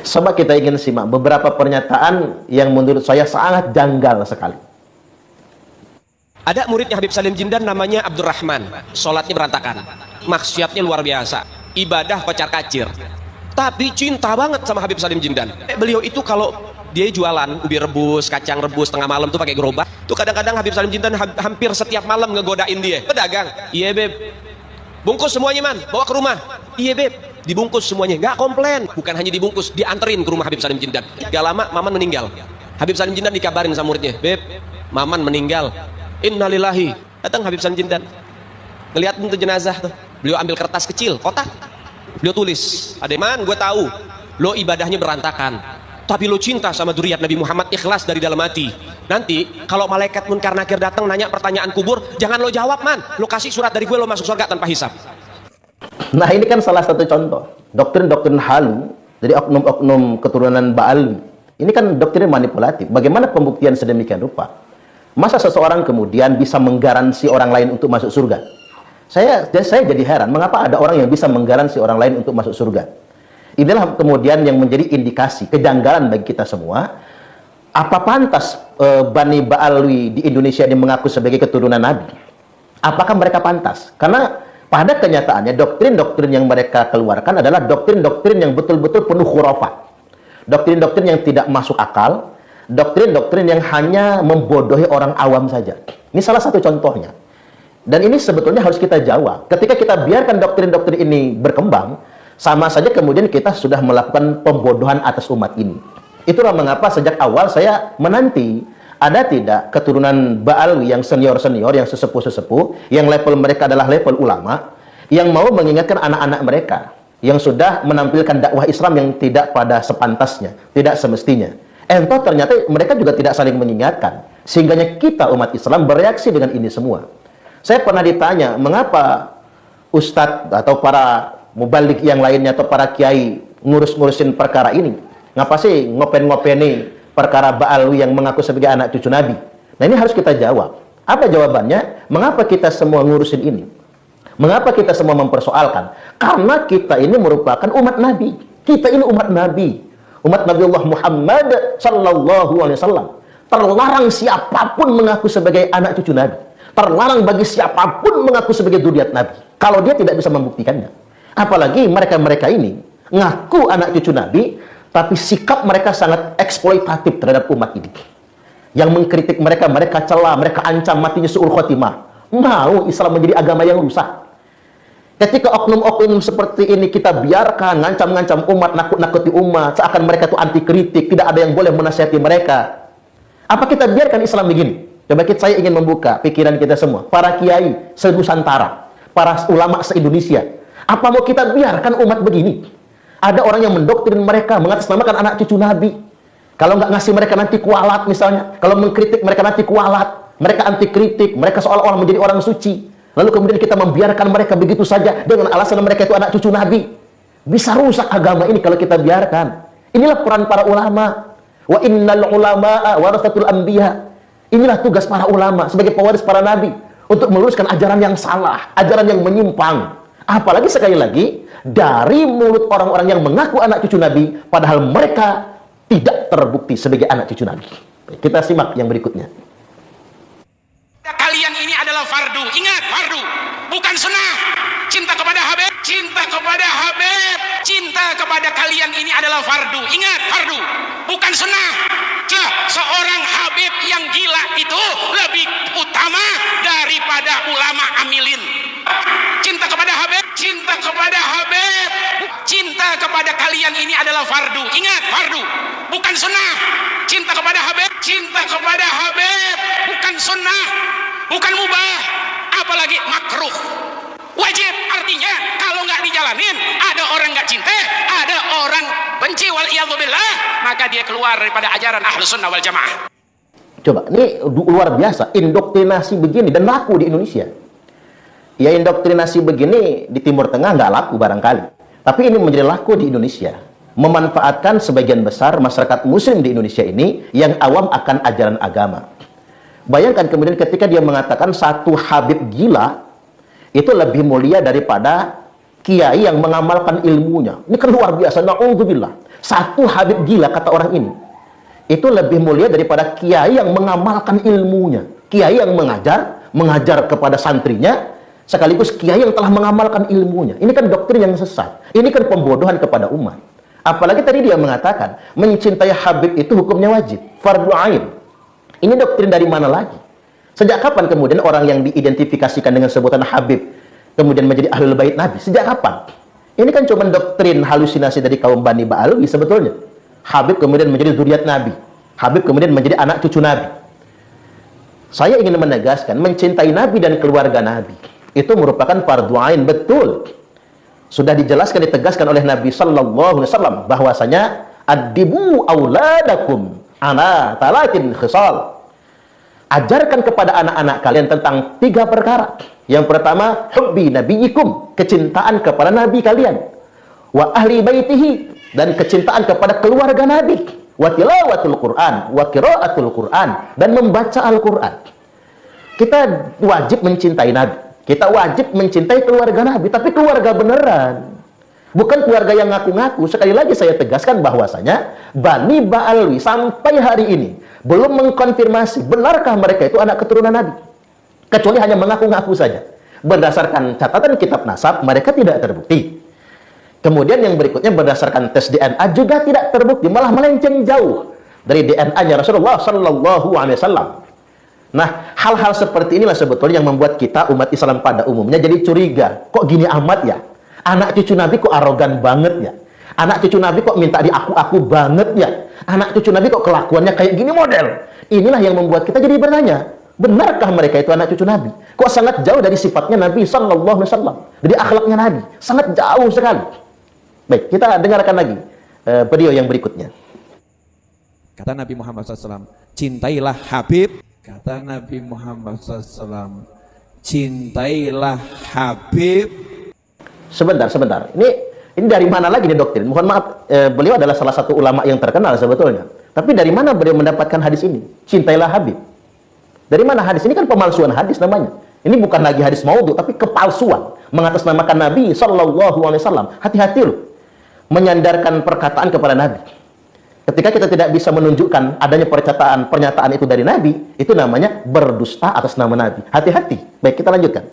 Coba kita ingin simak beberapa pernyataan yang menurut saya sangat janggal sekali. Ada muridnya Habib Salim Jindan namanya Abdurrahman, sholatnya berantakan, maksiatnya luar biasa, ibadah kocar kacir, tapi cinta banget sama Habib Salim Jindan. Beliau itu kalau dia jualan ubi rebus, kacang rebus tengah malam tuh pakai gerobak, tuh kadang-kadang Habib Salim Jindan hampir setiap malam ngegodain dia. Pedagang, iya beb, bungkus semuanya man, bawa ke rumah. Iya beb, dibungkus semuanya, nggak komplain. Bukan hanya dibungkus, dianterin ke rumah Habib Salim Jindan. Gak lama Maman meninggal. Habib Salim Jindan dikabarin sama muridnya, beb, Maman meninggal. Innalillahi. Datang Habib Salim Jindan, ngeliat tuh jenazah tuh, beliau ambil kertas kecil, kotak, beliau tulis, ademan gue tahu lo ibadahnya berantakan, tapi lo cinta sama dzurriyyat Nabi Muhammad, ikhlas dari dalam hati. Nanti kalau malaikat munkar nakir datang nanya pertanyaan kubur, jangan lo jawab man, lo kasih surat dari gue, lo masuk surga tanpa hisab. Nah ini kan salah satu contoh doktrin-doktrin halu dari oknum-oknum keturunan Ba'alwi. Ini kan doktrin manipulatif. Bagaimana pembuktian sedemikian rupa? Masa seseorang kemudian bisa menggaransi orang lain untuk masuk surga? Saya jadi heran, mengapa ada orang yang bisa menggaransi orang lain untuk masuk surga? Inilah kemudian yang menjadi indikasi kejanggalan bagi kita semua. Apa pantas Bani Ba'alwi di Indonesia ini mengaku sebagai keturunan Nabi? Apakah mereka pantas? Karena pada kenyataannya doktrin-doktrin yang mereka keluarkan adalah doktrin-doktrin yang betul-betul penuh khurafat. Doktrin-doktrin yang tidak masuk akal, doktrin-doktrin yang hanya membodohi orang awam saja. Ini salah satu contohnya. Dan ini sebetulnya harus kita jawab. Ketika kita biarkan doktrin-doktrin ini berkembang, sama saja kemudian kita sudah melakukan pembodohan atas umat ini. Itulah mengapa sejak awal saya menanti ada tidak keturunan Ba'alwi yang senior-senior, yang sesepuh-sesepuh, yang level mereka adalah level ulama, yang mau mengingatkan anak-anak mereka yang sudah menampilkan dakwah Islam yang tidak pada sepantasnya, tidak semestinya. Entah ternyata mereka juga tidak saling mengingatkan, sehingganya kita umat Islam bereaksi dengan ini semua. Saya pernah ditanya, mengapa ustadz atau para mubalik yang lainnya atau para kiai ngurus-ngurusin perkara ini? Ngapa sih ngopen-ngopeni perkara Ba'alwi yang mengaku sebagai anak cucu Nabi? Nah ini harus kita jawab. Apa jawabannya? Mengapa kita semua ngurusin ini? Mengapa kita semua mempersoalkan? Karena kita ini merupakan umat Nabi. Kita ini umat Nabi. Umat Nabiullah Muhammad sallallahu alaihi wasallam. Terlarang siapapun mengaku sebagai anak cucu Nabi. Terlarang bagi siapapun mengaku sebagai dzurriyyat Nabi kalau dia tidak bisa membuktikannya. Apalagi mereka-mereka ini ngaku anak cucu Nabi, tapi sikap mereka sangat eksploitatif terhadap umat ini. Yang mengkritik mereka, mereka cela, mereka ancam matinya su'ul khotimah. Mau Islam menjadi agama yang rusak. Ketika oknum-oknum seperti ini kita biarkan ngancam-ngancam umat, nakut-nakuti umat, seakan mereka itu anti kritik, tidak ada yang boleh menasihati mereka. Apa kita biarkan Islam begini? Coba saya ingin membuka pikiran kita semua, para kiai se-Nusantara, para ulama se-Indonesia. Apa mau kita biarkan umat begini? Ada orang yang mendoktrin mereka, mengatasnamakan anak cucu Nabi. Kalau nggak ngasih mereka nanti kualat misalnya, kalau mengkritik mereka nanti kualat, mereka anti kritik, mereka seolah-olah menjadi orang suci. Lalu kemudian kita membiarkan mereka begitu saja dengan alasan mereka itu anak cucu Nabi. Bisa rusak agama ini kalau kita biarkan. Inilah peran para ulama. Wa innal ulama'a warathatul anbiya. Inilah tugas para ulama sebagai pewaris para nabi untuk meluruskan ajaran yang salah, ajaran yang menyimpang. Apalagi sekali lagi dari mulut orang-orang yang mengaku anak cucu Nabi padahal mereka tidak terbukti sebagai anak cucu Nabi. Kita simak yang berikutnya. Kalian ini adalah fardu. Ingat, fardu, bukan sunnah. Cinta kepada Habib, cinta kepada Habib, cinta kepada kalian ini adalah fardu. Ingat, fardu, bukan sunnah. Seorang Habib yang gila itu lebih utama daripada ulama amilin. Cinta kepada Habib, cinta kepada Habib, cinta kepada kalian ini adalah fardu. Ingat, fardu, bukan sunnah. Cinta kepada Habib, cinta kepada Habib, bukan sunnah, bukan mubah, apalagi makruh. Wajib, artinya kalau nggak dijalanin, ada orang nggak cinta, ada orang benci, waliyadzubillah, maka dia keluar daripada ajaran Ahlus Sunnah wal Jamaah. Coba, ini luar biasa, indoktrinasi begini dan laku di Indonesia. Ya, indoktrinasi begini di Timur Tengah nggak laku barangkali, tapi ini menjadi laku di Indonesia. Memanfaatkan sebagian besar masyarakat muslim di Indonesia ini yang awam akan ajaran agama. Bayangkan kemudian ketika dia mengatakan satu Habib gila itu lebih mulia daripada kiai yang mengamalkan ilmunya. Ini kan luar biasa, na'udzubillah. Satu habib gila, kata orang ini, itu lebih mulia daripada kiai yang mengamalkan ilmunya. Kiai yang mengajar kepada santrinya, sekaligus kiai yang telah mengamalkan ilmunya. Ini kan doktrin yang sesat. Ini kan pembodohan kepada umat. Apalagi tadi dia mengatakan, mencintai habib itu hukumnya wajib, fardu ain. Ini doktrin dari mana lagi? Sejak kapan kemudian orang yang diidentifikasikan dengan sebutan habib kemudian menjadi ahlul bait Nabi? Sejak kapan? Ini kan cuma doktrin halusinasi dari kaum Bani Ba'alwi sebetulnya. Habib kemudian menjadi zuriat Nabi. Habib kemudian menjadi anak cucu Nabi. Saya ingin menegaskan, mencintai Nabi dan keluarga Nabi itu merupakan fardu ain, betul. Sudah dijelaskan, ditegaskan oleh Nabi sallallahu alaihi wasallam bahwasanya addibu auladakum ala talatin khisal. Ajarkan kepada anak-anak kalian tentang 3 perkara. Yang pertama, hubbi nabiyikum, kecintaan kepada nabi kalian. Wa ahli baitihi, dan kecintaan kepada keluarga nabi. Wa tilawatul Quran, wa qiraatul Quran, dan membaca Al-Quran. Kita wajib mencintai nabi. Kita wajib mencintai keluarga nabi, tapi keluarga beneran. Bukan keluarga yang ngaku-ngaku. Sekali lagi saya tegaskan bahwasanya Bani Ba'alwi sampai hari ini belum mengkonfirmasi benarkah mereka itu anak keturunan Nabi. Kecuali hanya mengaku-ngaku saja. Berdasarkan catatan kitab nasab, mereka tidak terbukti. Kemudian yang berikutnya berdasarkan tes DNA juga tidak terbukti, malah melenceng jauh dari DNA-nya Rasulullah sallallahu alaihi wasallam. Nah, hal-hal seperti inilah sebetulnya yang membuat kita umat Islam pada umumnya jadi curiga. Kok gini amat ya? Anak cucu Nabi kok arogan banget ya? Anak cucu Nabi kok minta diaku-aku banget ya? Anak cucu Nabi kok kelakuannya kayak gini model? Inilah yang membuat kita jadi bertanya, benarkah mereka itu anak cucu Nabi? Kok sangat jauh dari sifatnya Nabi sallallahu alaihi wasallam, dari akhlaknya Nabi, sangat jauh sekali. Baik, kita dengarkan lagi video yang berikutnya. Kata Nabi Muhammad SAW, cintailah Habib. Kata Nabi Muhammad SAW, cintailah Habib. Sebentar. Ini dari mana lagi nih doktrin? Mohon maaf, beliau adalah salah satu ulama yang terkenal sebetulnya. Tapi dari mana beliau mendapatkan hadis ini? Cintailah Habib. Dari mana hadis? Ini kan pemalsuan hadis namanya. Ini bukan lagi hadis maudhu, tapi kepalsuan. Mengatasnamakan Nabi sallallahu alaihi wasallam. Hati-hati loh menyandarkan perkataan kepada Nabi. Ketika kita tidak bisa menunjukkan adanya pernyataan itu dari Nabi, itu namanya berdusta atas nama Nabi. Hati-hati. Baik, kita lanjutkan.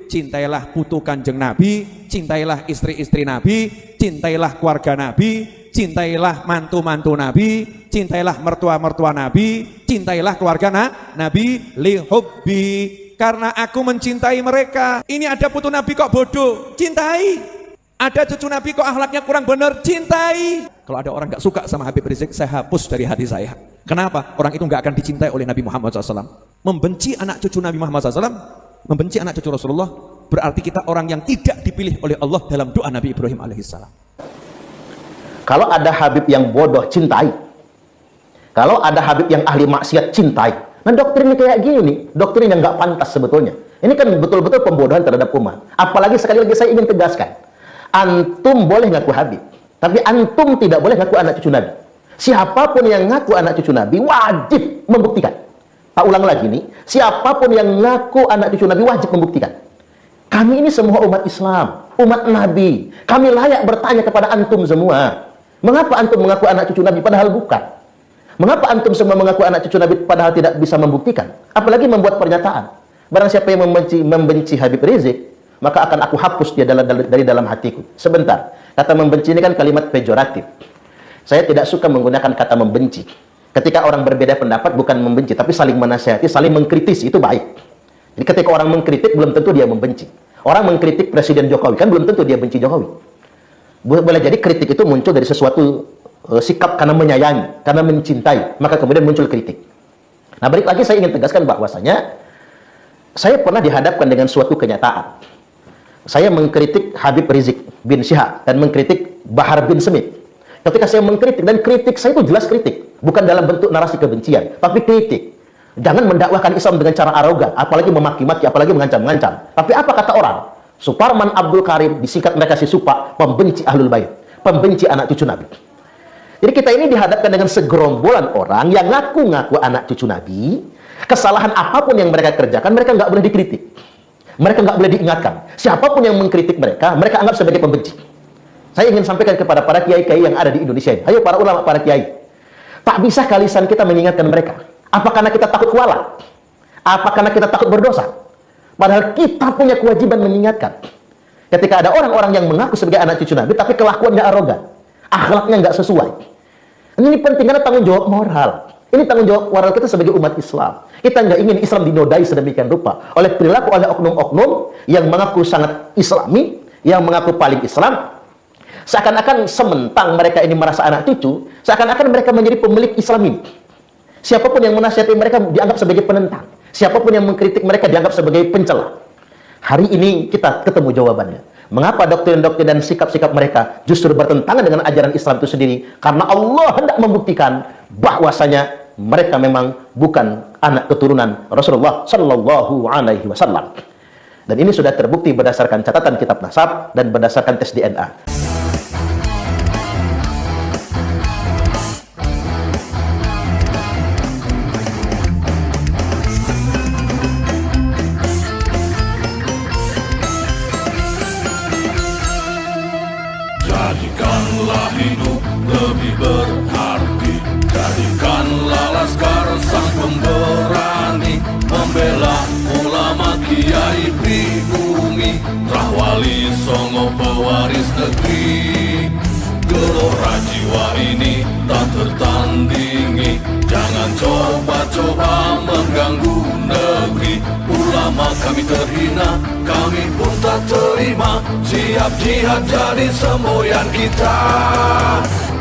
Cintailah putu kanjeng Nabi, cintailah istri-istri Nabi, cintailah keluarga Nabi, cintailah mantu-mantu Nabi, cintailah mertua-mertua Nabi, cintailah keluarga Nabi, lihubbi, karena aku mencintai mereka. Ini ada putu Nabi kok bodoh, cintai. Ada cucu Nabi kok akhlaknya kurang benar, cintai. Kalau ada orang gak suka sama Habib Rizik, saya hapus dari hati saya. Kenapa? Orang itu gak akan dicintai oleh Nabi Muhammad SAW. Membenci anak cucu Nabi Muhammad SAW, membenci anak cucu Rasulullah, berarti kita orang yang tidak dipilih oleh Allah dalam doa Nabi Ibrahim alaihissalam. Kalau ada Habib yang bodoh, cintai. Kalau ada Habib yang ahli maksiat, cintai. Nah, doktrin ini kayak gini, doktrin yang nggak pantas sebetulnya. Ini kan betul-betul pembodohan terhadap umat. Apalagi sekali lagi saya ingin tegaskan, antum boleh ngaku Habib, tapi antum tidak boleh ngaku anak cucu Nabi. Siapapun yang ngaku anak cucu Nabi wajib membuktikan. Tak ulang lagi nih, siapapun yang ngaku anak cucu Nabi wajib membuktikan. Kami ini semua umat Islam, umat Nabi. Kami layak bertanya kepada antum semua. Mengapa antum mengaku anak cucu Nabi padahal bukan? Mengapa antum semua mengaku anak cucu Nabi padahal tidak bisa membuktikan? Apalagi membuat pernyataan. Barang siapa yang membenci Habib Rizik, maka akan aku hapus dia dari dalam hatiku. Sebentar, kata membenci ini kan kalimat pejoratif. Saya tidak suka menggunakan kata membenci. Ketika orang berbeda pendapat bukan membenci, tapi saling menasihati, saling mengkritisi, itu baik. Jadi ketika orang mengkritik belum tentu dia membenci. Orang mengkritik Presiden Jokowi kan belum tentu dia benci Jokowi. Boleh jadi kritik itu muncul dari sesuatu sikap karena menyayangi, karena mencintai, maka kemudian muncul kritik. Nah, balik lagi saya ingin tegaskan bahwasanya saya pernah dihadapkan dengan suatu kenyataan. Saya mengkritik Habib Rizik bin Syihab dan mengkritik Bahar bin Smith. Ketika saya mengkritik, dan kritik saya itu jelas kritik, bukan dalam bentuk narasi kebencian, tapi kritik. Jangan mendakwahkan Islam dengan cara arogan, apalagi memaki-maki, apalagi mengancam-ngancam. Tapi apa kata orang? Suparman Abdul Karim, disingkat mereka si Supa, pembenci Ahlul Bait, pembenci anak cucu Nabi. Jadi kita ini dihadapkan dengan segerombolan orang yang ngaku-ngaku anak cucu Nabi. Kesalahan apapun yang mereka kerjakan, mereka nggak boleh dikritik. Mereka nggak boleh diingatkan. Siapapun yang mengkritik mereka, mereka anggap sebagai pembenci. Saya ingin sampaikan kepada para kiai-kiai yang ada di Indonesia ini. Ayo para ulama, para kiai. Tak bisa lisan kita mengingatkan mereka. Apa karena kita takut kualat? Apa karena kita takut berdosa? Padahal kita punya kewajiban mengingatkan. Ketika ada orang-orang yang mengaku sebagai anak cucu Nabi, tapi kelakuannya arogan, akhlaknya nggak sesuai. Ini penting karena tanggung jawab moral. Ini tanggung jawab moral kita sebagai umat Islam. Kita nggak ingin Islam dinodai sedemikian rupa oleh perilaku oleh oknum-oknum yang mengaku sangat Islami, yang mengaku paling Islam. Seakan-akan sementang mereka ini merasa anak cucu, seakan-akan mereka menjadi pemilik Islam ini. Siapapun yang menasihati mereka dianggap sebagai penentang. Siapapun yang mengkritik mereka dianggap sebagai pencela. Hari ini kita ketemu jawabannya. Mengapa doktrin-doktrin dan sikap-sikap mereka justru bertentangan dengan ajaran Islam itu sendiri? Karena Allah hendak membuktikan bahwasanya mereka memang bukan anak keturunan Rasulullah Shallallahu Alaihi Wasallam. Dan ini sudah terbukti berdasarkan catatan kitab nasab dan berdasarkan tes DNA. Jadikanlah hidup lebih berarti, jadikanlah laskar sang pemberani, membela ulama kiai pribumi, Rahwali Songo pewaris negeri. Gelora jiwa ini tak tertandingi, jangan coba-coba mengganggu negeri. Ulama kami terhina, kami pun tak terima, siap jihad jadi semboyan kita.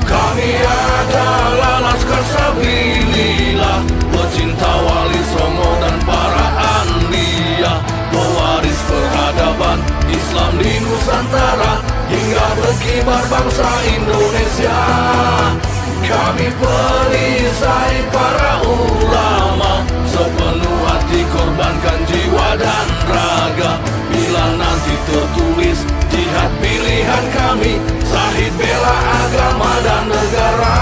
Kami adalah laskar sabilillah, pecinta Wali Songo dan para anbiya, pewaris peradaban Islam di Nusantara, hingga berkibar bangsa Indonesia. Kami perisai para ulama, sepenuh hati korbankan jiwa dan raga. Bila nanti tertulis jihad pilihan kami, Zahid bela agama dan negara.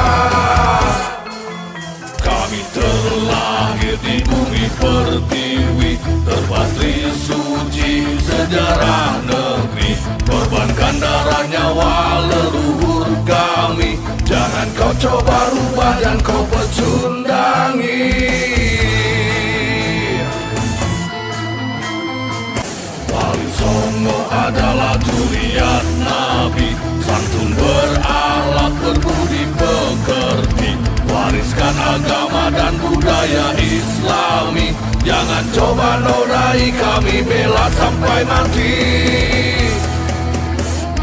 Kami terlahir di bumi pertiwi, terpatri suci sejarah negeri, korbankan darah nyawa leluhur kami. Jangan kau coba rubah dan kau pecundangi. Wali Songo adalah zuriat Nabi, santun berakhlak berbudi pekerti, wariskan agama dan budaya Islami. Jangan coba nodai kami, bela sampai mati.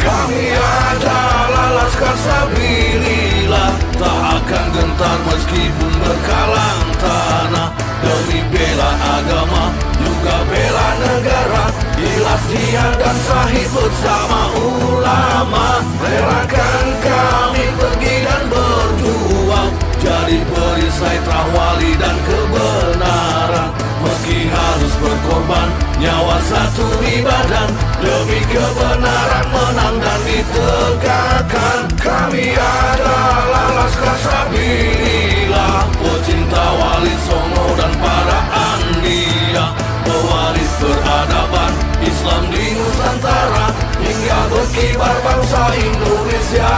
Kami adalah laskar sabilillah, tak akan gentar meskipun berkalang tanah, demi bela agama juga bela negara. Ikhlas jihad dan sahih bersama ulama, relakan kami pergi dan berjuang, jadi perisai Rahwali dan kebenaran. Meski harus berkorban nyawa satu di badan, demi kebenaran menang dan ditegakkan. Kami adalah laskar sabilillah, pecinta Wali Songo dan para anbiya, pewaris peradaban Islam di Nusantara, hingga berkibar bangsa Indonesia.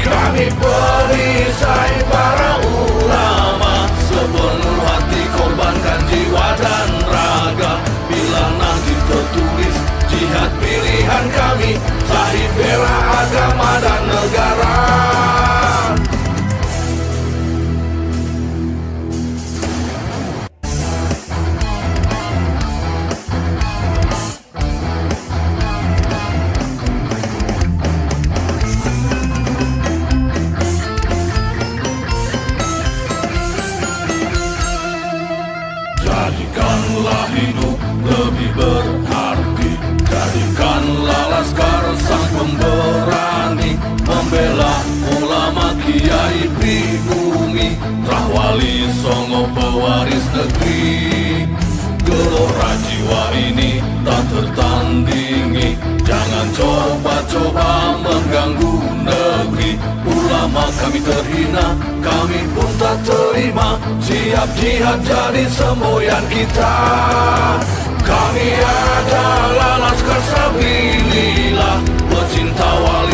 Kami perisai para ulama, sepenuh hati korbankan jiwa dan raga. Bila nanti tertulis jihad pilihan kami, Zahid bela agama dan negara. Jadikanlah hidup lebih berarti, jadikanlah laskar sang pemberani, membela ulama kiai pribumi, Rahwali Songo pewaris negeri. Gelora jiwa ini tak tertandingi, jangan coba-coba mengganggu negeri. Ulama kami terhina, kami pun tak terima, siap jihad jadi semboyan kita. Kami adalah Laskar Sabilillah, pecinta wali